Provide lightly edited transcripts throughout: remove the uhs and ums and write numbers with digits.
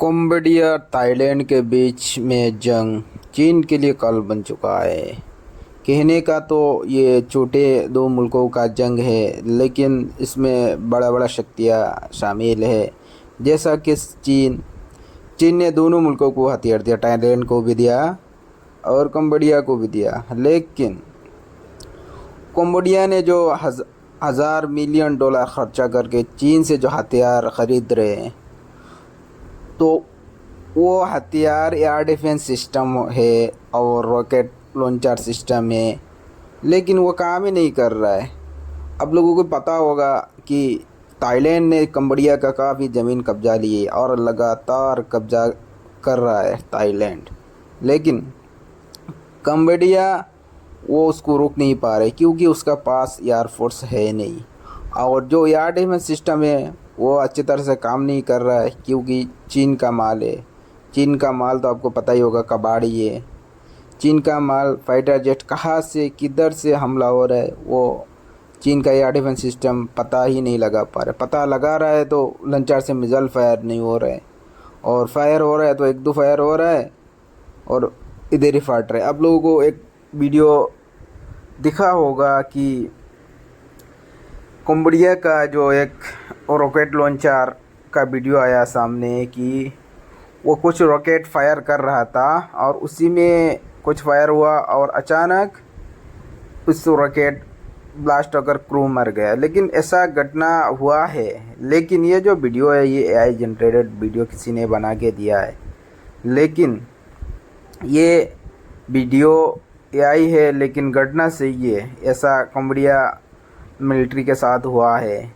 Cambodia Thailand के बीच में जंग चीन के लिए काल बन चुका है। कहने का तो ये छोटे दो मुल्कों का जंग है, लेकिन इसमें बड़ा बड़ा शक्तियाँ शामिल है। जैसा कि चीन ने दोनों मुल्कों को हथियार दिया, थाईलैंड को भी दिया और कंबोडिया को भी दिया। लेकिन कंबोडिया ने जो हज़ार मिलियन डॉलर खर्चा करके चीन से जो हथियार ख़रीद रहे हैं, तो वो हथियार एयर डिफेंस सिस्टम है और रॉकेट लॉन्चर सिस्टम है, लेकिन वो काम ही नहीं कर रहा है। अब लोगों को पता होगा कि थाईलैंड ने कंबोडिया का काफ़ी ज़मीन कब्जा ली है और लगातार कब्जा कर रहा है थाईलैंड, लेकिन कंबोडिया वो उसको रोक नहीं पा रहे क्योंकि उसका पास एयरफोर्स है नहीं, और जो एयर डिफेंस सिस्टम है वो अच्छी तरह से काम नहीं कर रहा है क्योंकि चीन का माल है। चीन का माल तो आपको पता ही होगा, कबाड़ी है। चीन का माल फाइटर जेट कहाँ से किधर से हमला हो रहा है, वो चीन का एयर डिफेंस सिस्टम पता ही नहीं लगा पा रहा। पता लगा रहा है तो लंचर से मिसाइल फायर नहीं हो रहा है, और फायर हो रहा है तो एक दो फायर हो रहा है और इधर ही फाट रहा है। आप लोगों को एक वीडियो दिखा होगा कि कंबोडिया का जो एक रॉकेट लॉन्चर का वीडियो आया सामने कि वो कुछ रॉकेट फायर कर रहा था और उसी में कुछ फायर हुआ और अचानक उस रॉकेट ब्लास्ट होकर क्रू मर गया। लेकिन ऐसा घटना हुआ है, लेकिन ये जो वीडियो है ये एआई जनरेटेड वीडियो किसी ने बना के दिया है। लेकिन ये वीडियो एआई है, लेकिन घटना सही है। ऐसा कंबोडिया मिलिट्री के साथ हुआ है,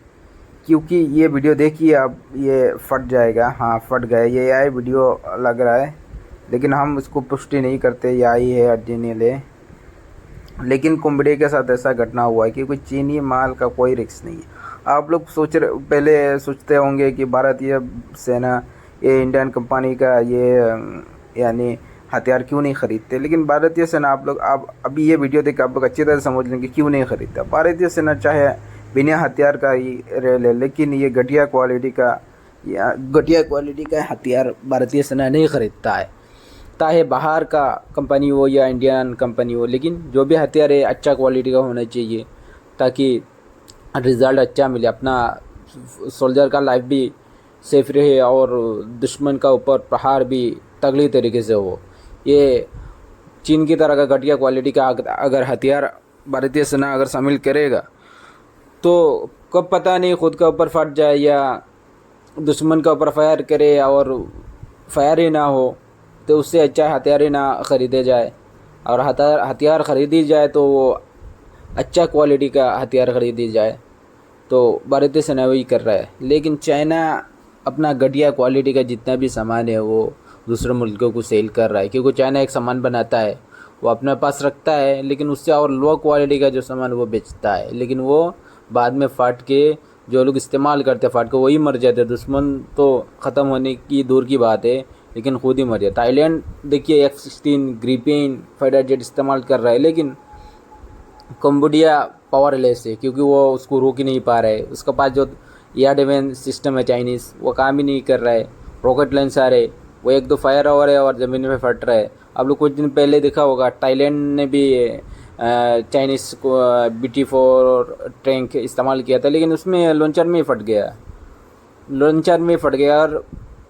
क्योंकि ये वीडियो देखिए अब ये फट जाएगा। हाँ, फट गया। ये एआई वीडियो लग रहा है, लेकिन हम इसको पुष्टि नहीं करते एआई है ओरिजिनल है। लेकिन कंबोडिया के साथ ऐसा घटना हुआ है क्योंकि चीनी माल का कोई रिस्क नहीं है। आप लोग पहले सोचते होंगे कि भारतीय सेना ये इंडियन कंपनी का ये यानी हथियार क्यों नहीं खरीदते, लेकिन भारतीय सेना आप अभी ये वीडियो देख आप लोग अच्छी तरह समझ लेंगे क्यों नहीं खरीदता। भारतीय सेना चाहे बिना हथियार का ही रह ले, लेकिन ये घटिया क्वालिटी का हथियार भारतीय सेना नहीं खरीदता है। चाहे बाहर का कंपनी हो या इंडियन कंपनी हो, लेकिन जो भी हथियार है अच्छा क्वालिटी का होना चाहिए ताकि रिज़ल्ट अच्छा मिले, अपना सोल्जर का लाइफ भी सेफ रहे और दुश्मन का ऊपर प्रहार भी तगड़ी तरीके से हो। ये चीन की तरह का घटिया क्वालिटी का अगर हथियार भारतीय सेना अगर शामिल करेगा तो कब पता नहीं खुद का ऊपर फट जाए या दुश्मन का ऊपर फायर करे और फायर ही ना हो, तो उससे अच्छा हथियार ही ना ख़रीदे जाए। और हथियार ख़रीदी जाए तो वो अच्छा क्वालिटी का हथियार ख़रीदी जाए। तो भारतीय सेना वही कर रहा है, लेकिन चाइना अपना घटिया क्वालिटी का जितना भी सामान है वो दूसरे मुल्कों को सेल कर रहा है, क्योंकि चाइना एक सामान बनाता है वो अपने पास रखता है, लेकिन उससे और लो क्वालिटी का जो सामान वो बेचता है, लेकिन वो बाद में फाट के जो लोग इस्तेमाल करते हैं फाट के वही मर जाते हैं। दुश्मन तो ख़त्म होने की दूर की बात है, लेकिन खुद ही मर जाए। थाईलैंड देखिए F-16 ग्रिपेन फाइटर जेट इस्तेमाल कर रहा है, लेकिन कंबोडिया पावरलेस है क्योंकि वो उसको रोक ही नहीं पा रहा है। उसके पास जो एयर डिफेंस सिस्टम है चाइनीज़, वो काम ही नहीं कर रहा है। रॉकेट लॉन्चर है, वो एक दो फायर हो रहा है और ज़मीन में फट रहा है। आप लोग कुछ दिन पहले देखा होगा थाईलैंड ने भी चाइनीज़ को BT-4 टैंक इस्तेमाल किया था, लेकिन उसमें लॉन्चर में ही फट गया। और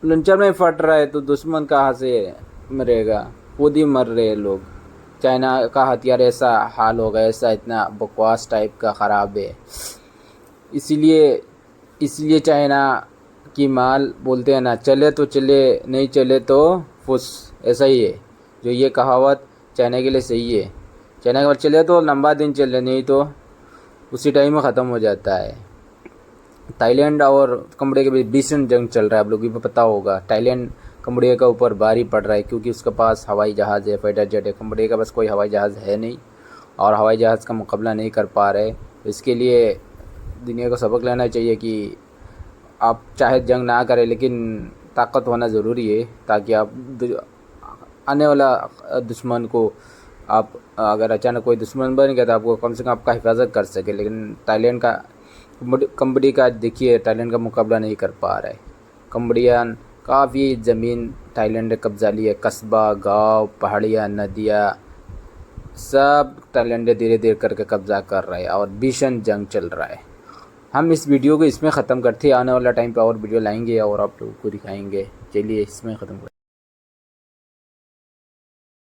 लॉन्चर में फट रहा है तो दुश्मन कहाँ से मरेगा, खुद ही मर रहे हैं लोग। चाइना का हथियार ऐसा हाल होगा, ऐसा इतना बकवास टाइप का ख़राब है। इसीलिए चाइना की माल बोलते हैं ना, चले तो चले, नहीं चले तो फुस। ऐसा ही है, जो ये कहावत चाइना के लिए सही है। चाइना के बाद चले तो लंबा दिन चले, नहीं तो उसी टाइम में ख़त्म हो जाता है। थाईलैंड और कंबोडिया के बीच भीषण जंग चल रहा है, आप लोगों को पता होगा। थाईलैंड कंबोडिया का ऊपर भारी पड़ रहा है क्योंकि उसके पास हवाई जहाज़ है, फाइटर जेट है। कंबोडिया के पास कोई हवाई जहाज़ है नहीं और हवाई जहाज़ का मुकाबला नहीं कर पा रहे। इसके लिए दुनिया को सबक लेना चाहिए कि आप चाहे जंग ना करें, लेकिन ताकत होना ज़रूरी है ताकि आप आने वाला दुश्मन को आप अगर अचानक कोई दुश्मन बन गया तो आपको कम से कम आपका हिफाजत कर सके। लेकिन थाईलैंड का कंबोडिया का देखिए, थाईलैंड का मुकाबला नहीं कर पा रहा है। कंबोडियन काफ़ी ज़मीन थाईलैंड ने कब्जा ली है। कस्बा, गांव, पहाड़ियाँ, नदियाँ सब थाईलैंड धीरे धीरे करके कब्जा कर रहा है और भीषण जंग चल रहा है। हम इस वीडियो को इसमें ख़त्म करते हैं, आने वाला टाइम पे और वीडियो लाएंगे और आप लोगों को दिखाएंगे। चलिए इसमें ख़त्म करते हैं।